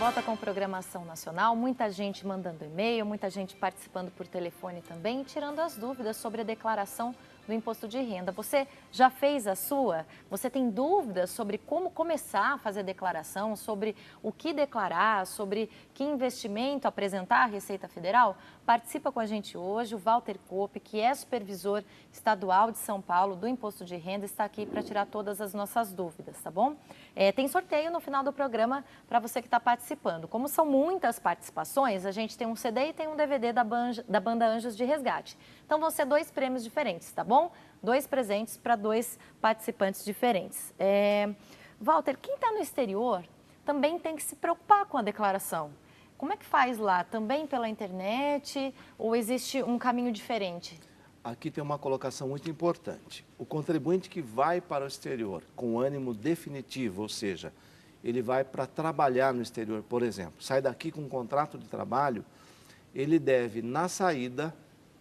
volta com programação nacional, muita gente mandando e-mail, muita gente participando por telefone também e tirando as dúvidas sobre a declaração do imposto de renda. Você já fez a sua? Você tem dúvidas sobre como começar a fazer a declaração, sobre o que declarar, sobre que investimento apresentar à Receita Federal? Participa com a gente hoje o Walter Kopp, que é supervisor estadual de São Paulo do Imposto de Renda, está aqui para tirar todas as nossas dúvidas, tá bom? Tem sorteio no final do programa para você que está participando. Como são muitas participações, a gente tem um CD e tem um DVD da banda Anjos de Resgate. Então vão ser 2 prêmios diferentes, tá bom? 2 presentes para 2 participantes diferentes. Walter, quem está no exterior também tem que se preocupar com a declaração. Como é que faz lá? Também pela internet ou existe um caminho diferente? Aqui tem uma colocação muito importante. O contribuinte que vai para o exterior com ânimo definitivo, ou seja, ele vai para trabalhar no exterior, por exemplo, sai daqui com um contrato de trabalho, ele deve, na saída,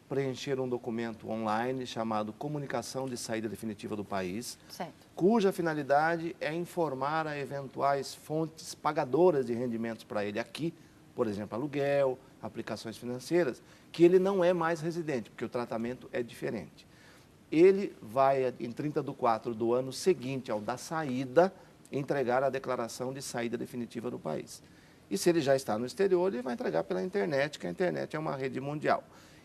preencher um documento online chamado Comunicação de Saída Definitiva do País, certo, cuja finalidade é informar a eventuais fontes pagadoras de rendimentos para ele aqui, por exemplo, aluguel, aplicações financeiras, que ele não é mais residente, porque o tratamento é diferente. Ele vai, em 30/4 do ano seguinte ao da saída, entregar a declaração de saída definitiva do país. E se ele já está no exterior, ele vai entregar pela internet, que a internet é uma rede mundial.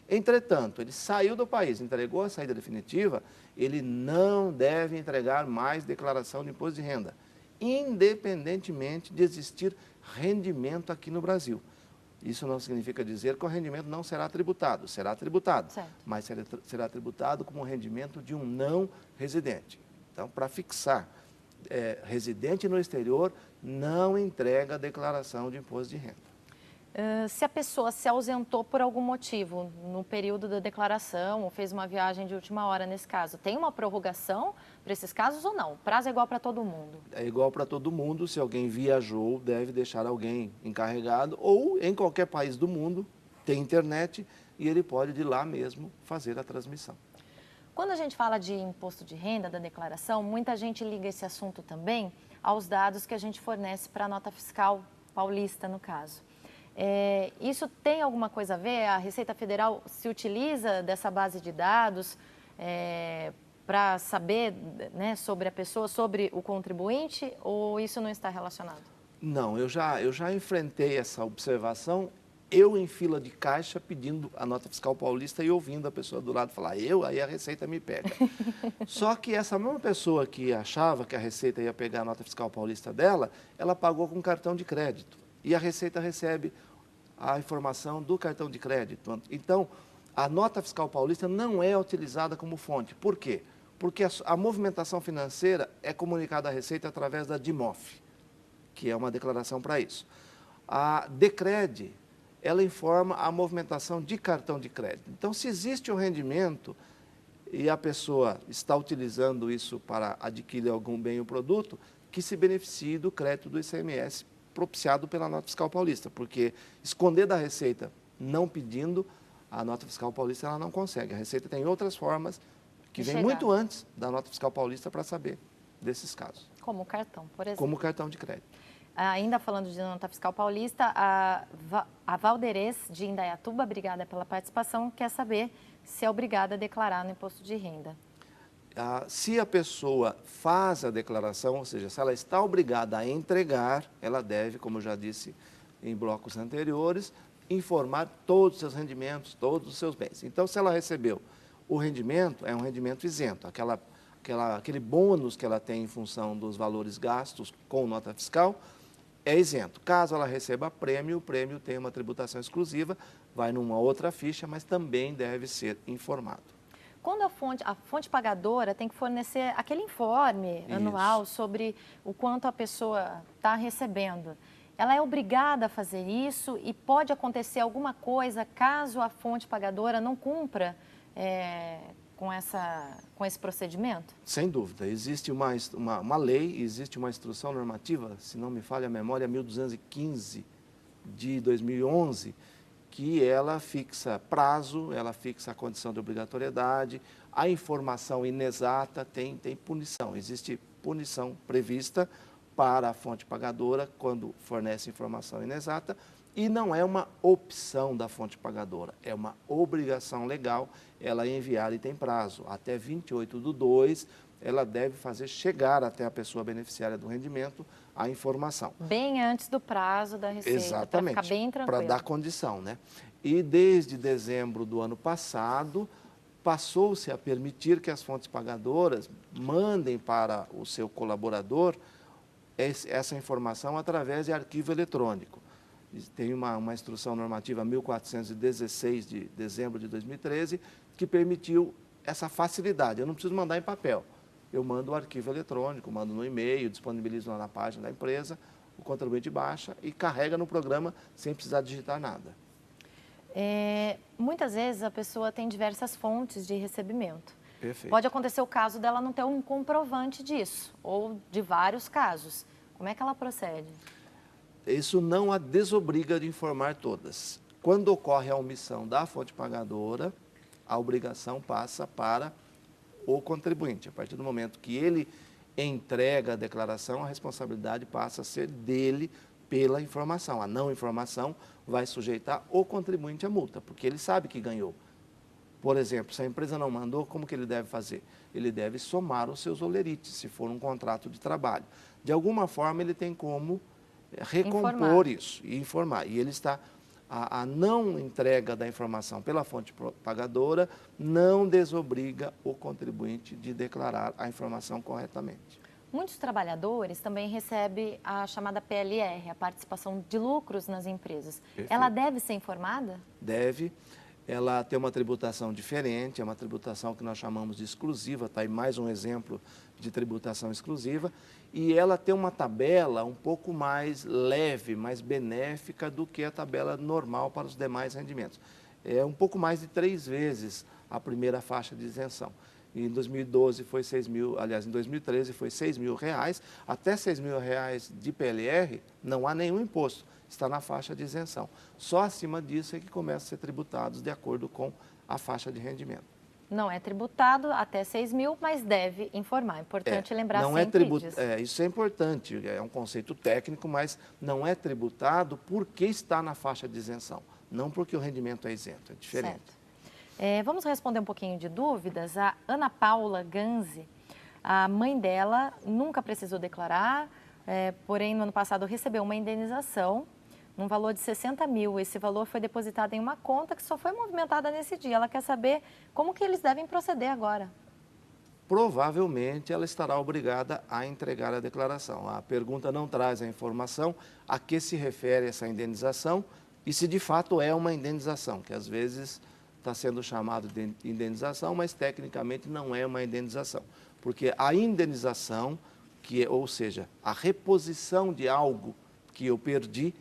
Entretanto, ele saiu do país, entregou a saída definitiva, ele não deve entregar mais declaração de imposto de renda, independentemente de existir rendimento aqui no Brasil. Isso não significa dizer que o rendimento não será tributado, certo, mas será tributado como rendimento de um não residente. Então, para fixar, residente no exterior não entrega a declaração de imposto de renda. Se a pessoa se ausentou por algum motivo no período da declaração ou fez uma viagem de última hora nesse caso, tem uma prorrogação para esses casos ou não? O prazo é igual para todo mundo? É igual para todo mundo. Se alguém viajou, deve deixar alguém encarregado ou em qualquer país do mundo tem internet e ele pode de lá mesmo fazer a transmissão. Quando a gente fala de imposto de renda, da declaração, muita gente liga esse assunto também aos dados que a gente fornece para a nota fiscal paulista, no caso. Isso tem alguma coisa a ver? A Receita Federal se utiliza dessa base de dados para saber, né, sobre a pessoa, sobre o contribuinte, ou isso não está relacionado? Não, eu já enfrentei essa observação, eu em fila de caixa pedindo a nota fiscal paulista e ouvindo a pessoa do lado falar, aí a Receita me pega. Só que essa mesma pessoa que achava que a Receita ia pegar a nota fiscal paulista dela, ela pagou com cartão de crédito. E a Receita recebe a informação do cartão de crédito. Então, a nota fiscal paulista não é utilizada como fonte. Por quê? Porque a movimentação financeira é comunicada à Receita através da DIMOF, que é uma declaração para isso. A DECRED, ela informa a movimentação de cartão de crédito. Então, se existe um rendimento e a pessoa está utilizando isso para adquirir algum bem ou produto, que se beneficie do crédito do ICMS propiciado pela nota fiscal paulista, porque esconder da Receita não pedindo, a nota fiscal paulista ela não consegue. A Receita tem outras formas que vêm muito antes da nota fiscal paulista para saber desses casos. Como o cartão, por exemplo. Como o cartão de crédito. Ainda falando de nota fiscal paulista, a Valderez de Indaiatuba, obrigada pela participação, quer saber se é obrigada a declarar no imposto de renda. Se a pessoa faz a declaração, ou seja, se ela está obrigada a entregar, ela deve, como eu já disse em blocos anteriores, informar todos os seus rendimentos, todos os seus bens. Então, se ela recebeu o rendimento, é um rendimento isento, aquele bônus que ela tem em função dos valores gastos com nota fiscal, é isento. Caso ela receba prêmio, o prêmio tem uma tributação exclusiva, vai numa outra ficha, mas também deve ser informado. Quando a fonte pagadora tem que fornecer aquele informe anual sobre o quanto a pessoa está recebendo, ela é obrigada a fazer isso e pode acontecer alguma coisa caso a fonte pagadora não cumpra com esse procedimento? Sem dúvida. Existe uma lei, existe uma instrução normativa, se não me falha a memória, 1215 de 2011, que ela fixa prazo, ela fixa a condição de obrigatoriedade, a informação inexata tem punição. Existe punição prevista para a fonte pagadora quando fornece informação inexata e não é uma opção da fonte pagadora, é uma obrigação legal ela enviar e tem prazo. Até 28/2, ela deve fazer chegar até a pessoa beneficiária do rendimento a informação. Bem antes do prazo da Receita, para ficar bem tranquilo. Para dar condição, né? E desde dezembro do ano passado, passou-se a permitir que as fontes pagadoras mandem para o seu colaborador essa informação através de arquivo eletrônico. Tem uma instrução normativa 1416 de dezembro de 2013 que permitiu essa facilidade. Eu não preciso mandar em papel. Eu mando o arquivo eletrônico, mando no e-mail, disponibilizo lá na página da empresa, o contribuinte baixa e carrega no programa sem precisar digitar nada. Muitas vezes a pessoa tem diversas fontes de recebimento. Perfeito. Pode acontecer o caso dela não ter um comprovante disso, ou de vários casos. Como é que ela procede? Isso não a desobriga de informar todas. Quando ocorre a omissão da fonte pagadora, a obrigação passa para o contribuinte. A partir do momento que ele entrega a declaração, a responsabilidade passa a ser dele pela informação. A não informação vai sujeitar o contribuinte à multa, porque ele sabe que ganhou. Por exemplo, se a empresa não mandou, como que ele deve fazer? Ele deve somar os seus olerites, se for um contrato de trabalho. De alguma forma, ele tem como recompor isso e informar. E ele está... A não entrega da informação pela fonte pagadora não desobriga o contribuinte de declarar a informação corretamente. Muitos trabalhadores também recebem a chamada PLR, a participação de lucros nas empresas. Perfeito. Ela deve ser informada? Deve. Ela tem uma tributação diferente, é uma tributação que nós chamamos de exclusiva, está aí mais um exemplo de tributação exclusiva, e ela tem uma tabela um pouco mais leve, mais benéfica do que a tabela normal para os demais rendimentos. É um pouco mais de 3 vezes a primeira faixa de isenção. Em 2012 foi 6 mil, aliás, em 2013 foi R$6.000, até R$6.000 de PLR não há nenhum imposto, está na faixa de isenção. Só acima disso é que começa a ser tributados de acordo com a faixa de rendimento. Não é tributado até 6 mil, mas deve informar. É importante lembrar sempre disso. Isso é importante, é um conceito técnico, mas não é tributado porque está na faixa de isenção, não porque o rendimento é isento, é diferente. Certo. Vamos responder um pouquinho de dúvidas. A Ana Paula Ganzi, a mãe dela nunca precisou declarar, porém no ano passado recebeu uma indenização num valor de 60 mil. Esse valor foi depositado em uma conta que só foi movimentada nesse dia. Ela quer saber como que eles devem proceder agora. Provavelmente ela estará obrigada a entregar a declaração. A pergunta não traz a informação a que se refere essa indenização e se de fato é uma indenização, que às vezes está sendo chamado de indenização, mas tecnicamente não é uma indenização. Porque a indenização, ou seja, a reposição de algo que eu perdi,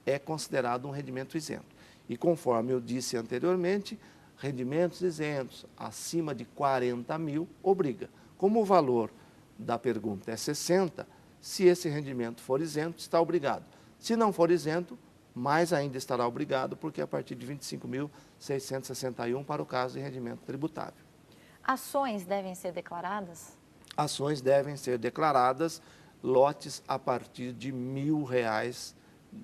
é considerado um rendimento isento. E conforme eu disse anteriormente, rendimentos isentos acima de 40 mil obriga. Como o valor da pergunta é 60, se esse rendimento for isento, está obrigado. Se não for isento, mais ainda estará obrigado, porque é a partir de 25.661 para o caso de rendimento tributável. Ações devem ser declaradas? Ações devem ser declaradas, lotes a partir de R$1.000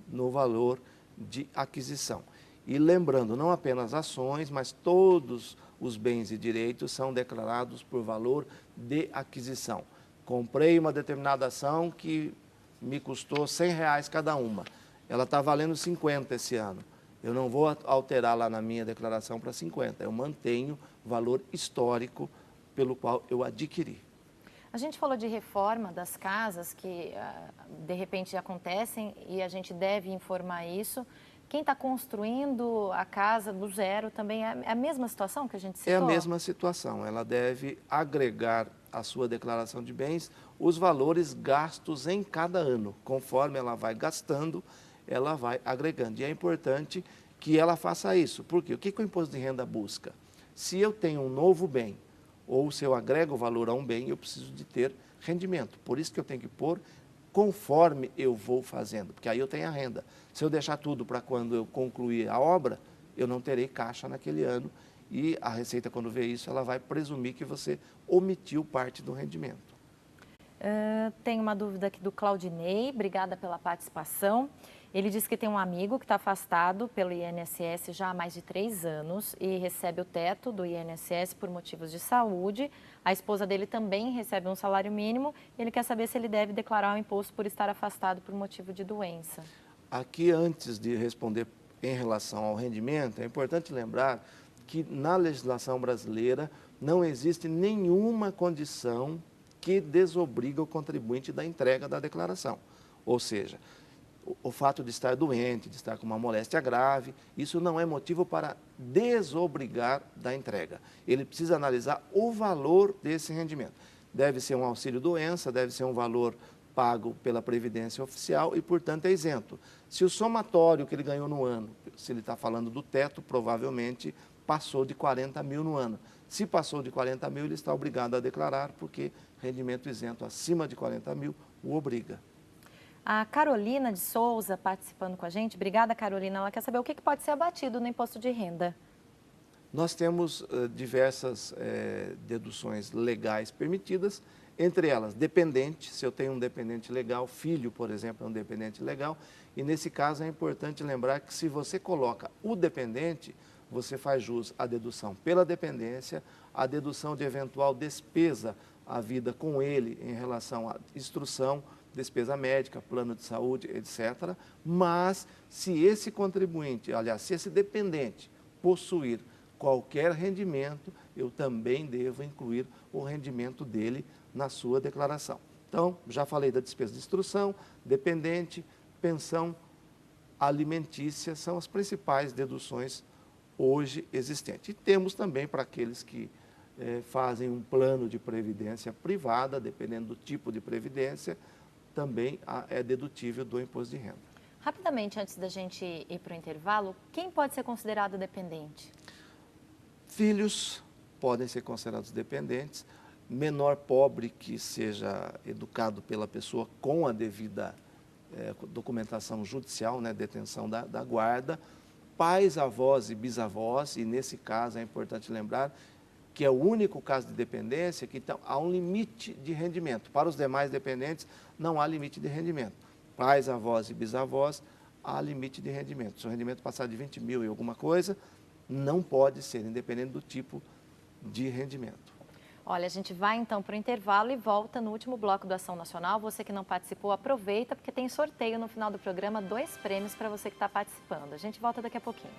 no valor de aquisição. E lembrando, não apenas ações, mas todos os bens e direitos são declarados por valor de aquisição. Comprei uma determinada ação que me custou R$100 cada uma. Ela está valendo 50 esse ano. Eu não vou alterar lá na minha declaração para 50. Eu mantenho o valor histórico pelo qual eu adquiri. A gente falou de reforma das casas que, de repente, acontecem e a gente deve informar isso. Quem está construindo a casa do zero também é a mesma situação que a gente citou? É a mesma situação. Ela deve agregar à sua declaração de bens os valores gastos em cada ano. Conforme ela vai gastando, ela vai agregando. E é importante que ela faça isso. Por quê? O que o imposto de renda busca? Se eu tenho um novo bem, ou se eu agrego valor a um bem, eu preciso de ter rendimento. Por isso que eu tenho que pôr conforme eu vou fazendo, porque aí eu tenho a renda. Se eu deixar tudo para quando eu concluir a obra, eu não terei caixa naquele ano e a Receita, quando vê isso, ela vai presumir que você omitiu parte do rendimento. Tem uma dúvida aqui do Claudinei, obrigada pela participação. Ele diz que tem um amigo que está afastado pelo INSS já há mais de 3 anos e recebe o teto do INSS por motivos de saúde. A esposa dele também recebe um salário mínimo e ele quer saber se ele deve declarar o imposto por estar afastado por motivo de doença. Aqui, antes de responder em relação ao rendimento, é importante lembrar que na legislação brasileira não existe nenhuma condição que desobriga o contribuinte da entrega da declaração. Ou seja, o fato de estar doente, de estar com uma moléstia grave, isso não é motivo para desobrigar da entrega. Ele precisa analisar o valor desse rendimento. Deve ser um auxílio-doença, deve ser um valor pago pela Previdência Oficial e, portanto, é isento. Se o somatório que ele ganhou no ano, se ele está falando do teto, provavelmente passou de 40 mil no ano. Se passou de 40 mil, ele está obrigado a declarar, porque rendimento isento acima de 40 mil o obriga. A Carolina de Souza participando com a gente. Obrigada, Carolina. Ela quer saber o que pode ser abatido no imposto de renda. Nós temos diversas deduções legais permitidas, entre elas dependente, se eu tenho um dependente legal, filho, por exemplo, é um dependente legal, e nesse caso é importante lembrar que se você coloca o dependente, você faz jus à dedução pela dependência, à dedução de eventual despesa havida com ele em relação à instrução, despesa médica, plano de saúde, etc. Mas se esse contribuinte, aliás, se esse dependente possuir qualquer rendimento, eu também devo incluir o rendimento dele na sua declaração. Então, já falei da despesa de instrução, dependente, pensão alimentícia, são as principais deduções hoje existentes. E temos também para aqueles que fazem um plano de previdência privada, dependendo do tipo de previdência, também é dedutível do imposto de renda. Rapidamente, antes da gente ir para o intervalo, quem pode ser considerado dependente? Filhos podem ser considerados dependentes, menor pobre que seja educado pela pessoa com a devida documentação judicial, né, detenção da guarda, pais, avós e bisavós, e nesse caso é importante lembrar que é o único caso de dependência que então, há um limite de rendimento. Para os demais dependentes, não há limite de rendimento. Pais, avós e bisavós, há limite de rendimento. Se o rendimento passar de 20 mil e alguma coisa, não pode ser, independente do tipo de rendimento. Olha, a gente vai então para o intervalo e volta no último bloco do Ação Nacional. Você que não participou, aproveita, porque tem sorteio no final do programa, 2 prêmios para você que está participando. A gente volta daqui a pouquinho.